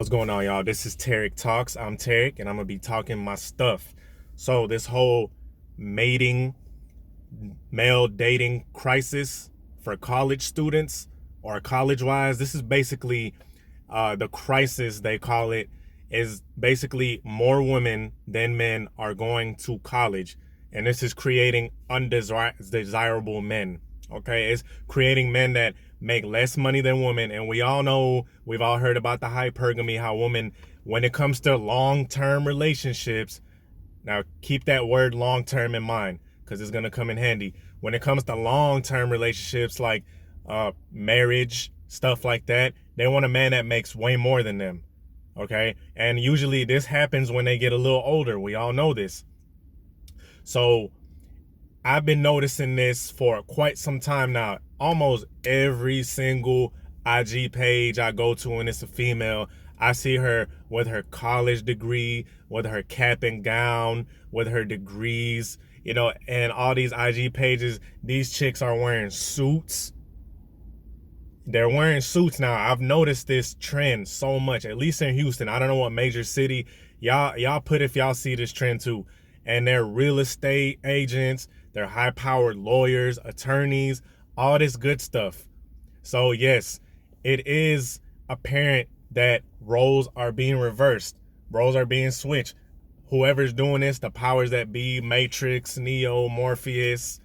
What's going on, y'all? This is Tarek Talks. I'm Tarek, and I'm gonna be talking my stuff. So this whole mating, male dating crisis for college students or college-wise, this is basically the crisis they call it. Is basically more women than men are going to college, and this is creating undesirable men. Okay, it's creating men that make less money than women, and we all know, we've all heard about the hypergamy, how women, when it comes to long-term relationships, now keep that word long-term in mind because it's gonna come in handy. When it comes to long-term relationships like marriage, stuff like that, they want a man that makes way more than them. Okay, and usually this happens when they get a little older. We all know this. So I've been noticing this for quite some time now. Almost every single IG page I go to, and it's a female, I see her with her college degree, with her cap and gown, with her degrees, and all these IG pages, these chicks are wearing suits. They're wearing suits now. I've noticed this trend so much, at least in Houston. I don't know what major city. Y'all put if y'all see this trend too. And they're real estate agents, they're high-powered lawyers, attorneys, all this good stuff. So yes, it is apparent that roles are being reversed. Roles are being switched. Whoever's doing this, the powers that be, Matrix, Neo, Morpheus,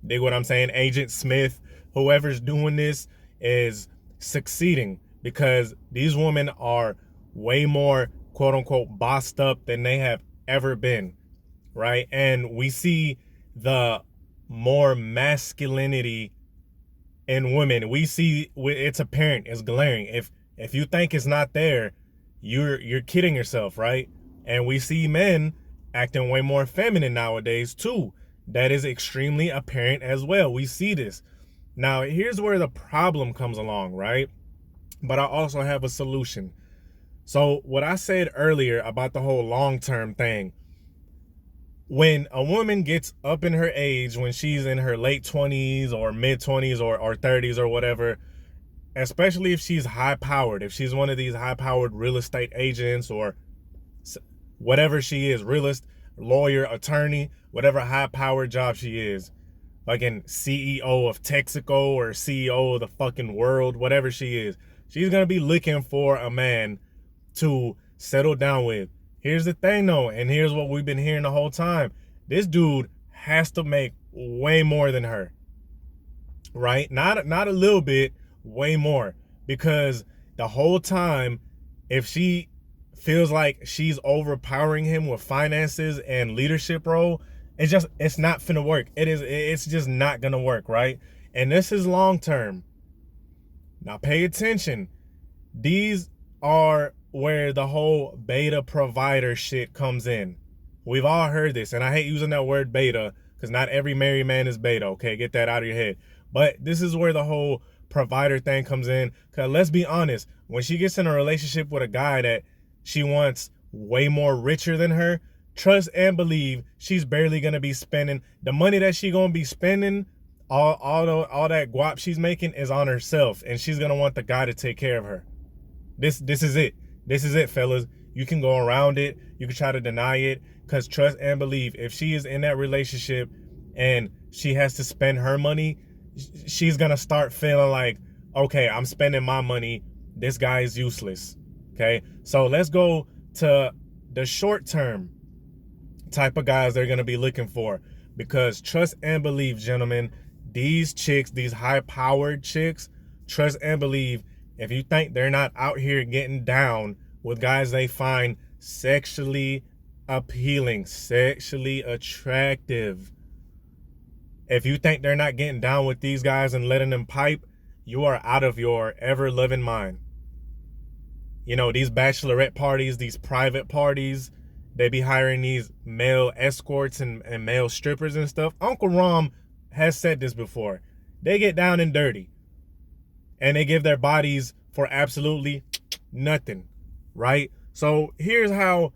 dig what I'm saying, Agent Smith, whoever's doing this is succeeding because these women are way more quote unquote bossed up than they have ever been, right? And we see the more masculinity in women. We see it's apparent, it's glaring. If you think it's not there, you're kidding yourself, right? And we see men acting way more feminine nowadays too. That is extremely apparent as well. We see this. Now, here's where the problem comes along, right? But I also have a solution. So what I said earlier about the whole long-term thing, when a woman gets up in her age, when she's in her late 20s or mid 20s or 30s or whatever, especially if she's high powered, if she's one of these high powered real estate agents or whatever she is, realist, lawyer, attorney, whatever high powered job she is, fucking CEO of Texaco or CEO of the fucking world, whatever she is, she's gonna be looking for a man to settle down with. Here's the thing though, and here's what we've been hearing the whole time. This dude has to make way more than her, right? Not a little bit, way more. Because the whole time, if she feels like she's overpowering him with finances and leadership role, it's not finna work. It's just not gonna work, right? And this is long term. Now pay attention. These are where the whole beta provider shit comes in. We've all heard this, and I hate using that word beta because not every married man is beta, okay? Get that out of your head. But this is where the whole provider thing comes in. Because let's be honest, when she gets in a relationship with a guy that she wants way more richer than her, trust and believe she's barely gonna be spending the money that she gonna be spending. All that guap she's making is on herself, and she's gonna want the guy to take care of her. This is it. This is it, fellas. You can go around it. You can try to deny it. Because trust and believe, if she is in that relationship and she has to spend her money, she's going to start feeling like, okay, I'm spending my money. This guy is useless. Okay? So let's go to the short-term type of guys they're going to be looking for. Because trust and believe, gentlemen, these chicks, these high-powered chicks, trust and believe, if you think they're not out here getting down with guys they find sexually appealing, sexually attractive, if you think they're not getting down with these guys and letting them pipe, you are out of your ever-loving mind. You know, these bachelorette parties, these private parties, they be hiring these male escorts and male strippers and stuff. Uncle Rom has said this before. They get down and dirty. And they give their bodies for absolutely nothing, right? So here's how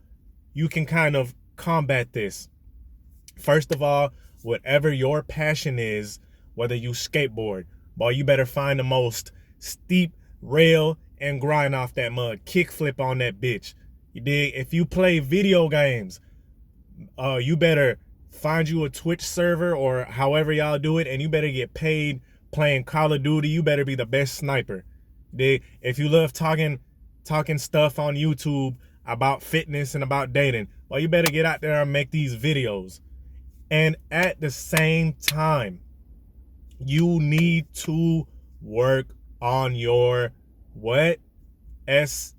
you can kind of combat this. First of all, whatever your passion is, whether you skateboard, boy, you better find the most steep rail and grind off that mud. Kickflip on that bitch. You dig? If you play video games, you better find you a Twitch server or however y'all do it, and you better get paid playing Call of Duty. You better be the best sniper. If you love talking stuff on YouTube about fitness and about dating, well, you better get out there and make these videos. And at the same time, you need to work on your what? SEX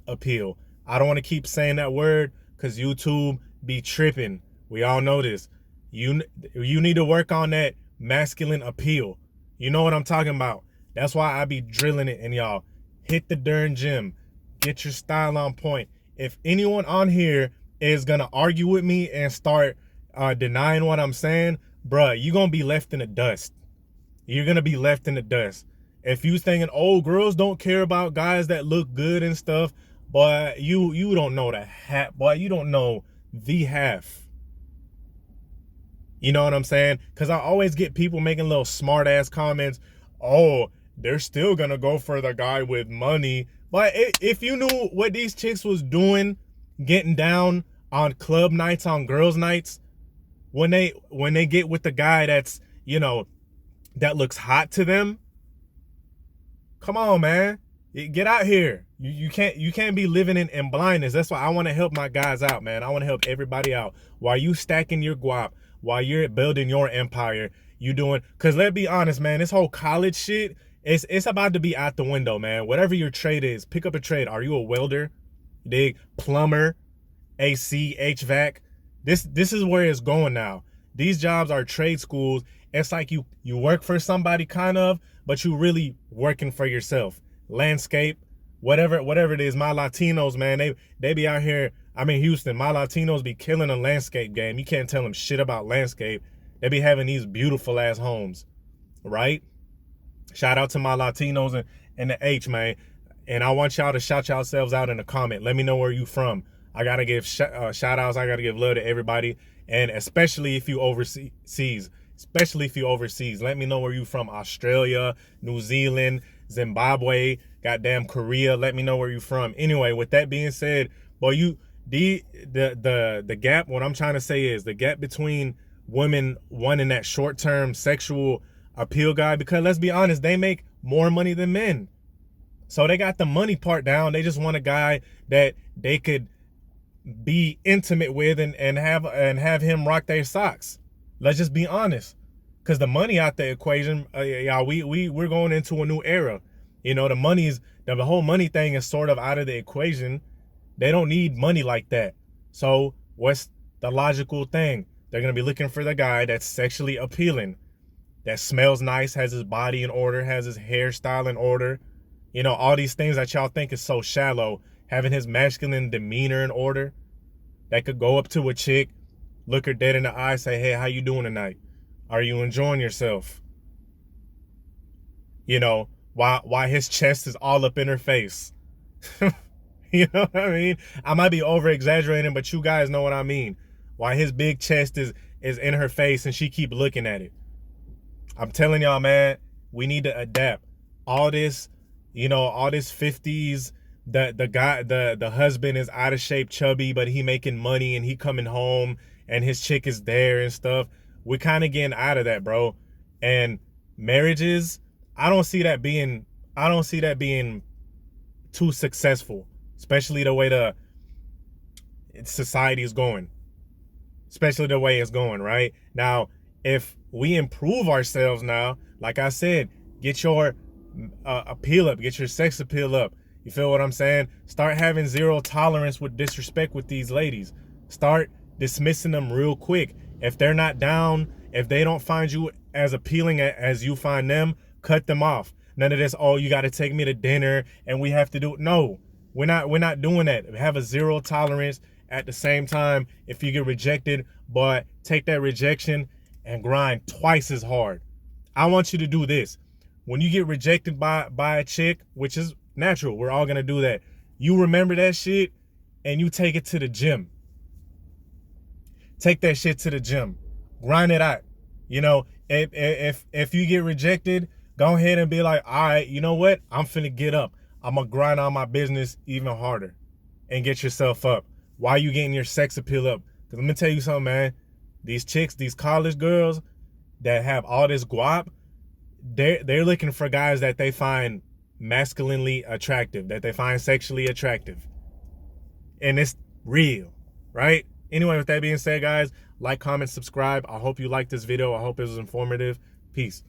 appeal. I don't want to keep saying that word because YouTube be tripping. We all know this. You need to work on that masculine appeal. You know what I'm talking about. That's why I be drilling it in y'all. Hit the darn gym. Get your style on point. If anyone on here is going to argue with me and start denying what I'm saying, bruh, you're going to be left in the dust. You're going to be left in the dust. If you thinking, oh, girls don't care about guys that look good and stuff, but you don't know the half, boy. You don't know the half. You know what I'm saying? Because I always get people making little smart ass comments. Oh, they're still going to go for the guy with money. But if you knew what these chicks was doing, getting down on club nights, on girls nights, when they get with the guy that's, you know, that looks hot to them, come on, man. Get out here. You can't be living in blindness. That's why I want to help my guys out, man. I want to help everybody out. While you stacking your guap, while you're building your empire, you doing, because let's be honest, man, this whole college shit, it's about to be out the window, man. Whatever your trade is, pick up a trade. Are you a welder? Dig? Plumber? AC? HVAC? This is where it's going now. These jobs are trade schools. It's like you work for somebody kind of, but you really working for yourself. Landscape, whatever it is. My Latinos, man, they be out here. I'm in Houston. My Latinos be killing a landscape game. You can't tell them shit about landscape. They be having these beautiful ass homes, right? Shout out to my Latinos and the H, man. And I want y'all to shout yourselves out in the comment. Let me know where you from. I gotta give shout outs. I gotta give love to everybody, and especially if you overseas. Let me know where you from. Australia, New Zealand, Zimbabwe, goddamn Korea. Let me know where you from. Anyway, with that being said, boy, the gap. What I'm trying to say is the gap between women wanting that short-term sexual appeal guy, because let's be honest, they make more money than men. So they got the money part down. They just want a guy that they could be intimate with and have him rock their socks. Let's just be honest, because the money out the equation, we're going into a new era. You know, the whole money thing is sort of out of the equation. They don't need money like that. So what's the logical thing? They're gonna be looking for the guy that's sexually appealing, that smells nice, has his body in order, has his hairstyle in order. You know, all these things that y'all think is so shallow, having his masculine demeanor in order, that could go up to a chick, look her dead in the eye, say, hey, how you doing tonight? Are you enjoying yourself? You know, why his chest is all up in her face. You know what I mean? I might be over exaggerating, but you guys know what I mean. Why his big chest is in her face and she keep looking at it. I'm telling y'all, man, we need to adapt. All this 50s, the husband is out of shape, chubby, but he making money and he coming home and his chick is there and stuff. We're kind of getting out of that, bro. And marriages, I don't see that being too successful, especially the way the society is going. Especially the way it's going, right? Now, if we improve ourselves now, like I said, get your appeal up, get your sex appeal up. You feel what I'm saying? Start having zero tolerance with disrespect with these ladies. Start dismissing them real quick. If they're not down, if they don't find you as appealing as you find them, cut them off. None of this, oh, you got to take me to dinner and we have to do it. No, we're not doing that. Have a zero tolerance. At the same time, if you get rejected, but take that rejection and grind twice as hard. I want you to do this. When you get rejected by a chick, which is natural, we're all gonna do that. You remember that shit and you take it to the gym. Take that shit to the gym. Grind it out. You know, if you get rejected, Go ahead and be like, all right, you know what? I'm finna get up. I'm gonna grind on my business even harder and get yourself up. Why you getting your sex appeal up? Because let me tell you something, man. These chicks, these college girls that have all this guap, they're looking for guys that they find masculinely attractive, that they find sexually attractive. And it's real, right? Anyway, with that being said, guys, like, comment, subscribe. I hope you liked this video. I hope it was informative. Peace.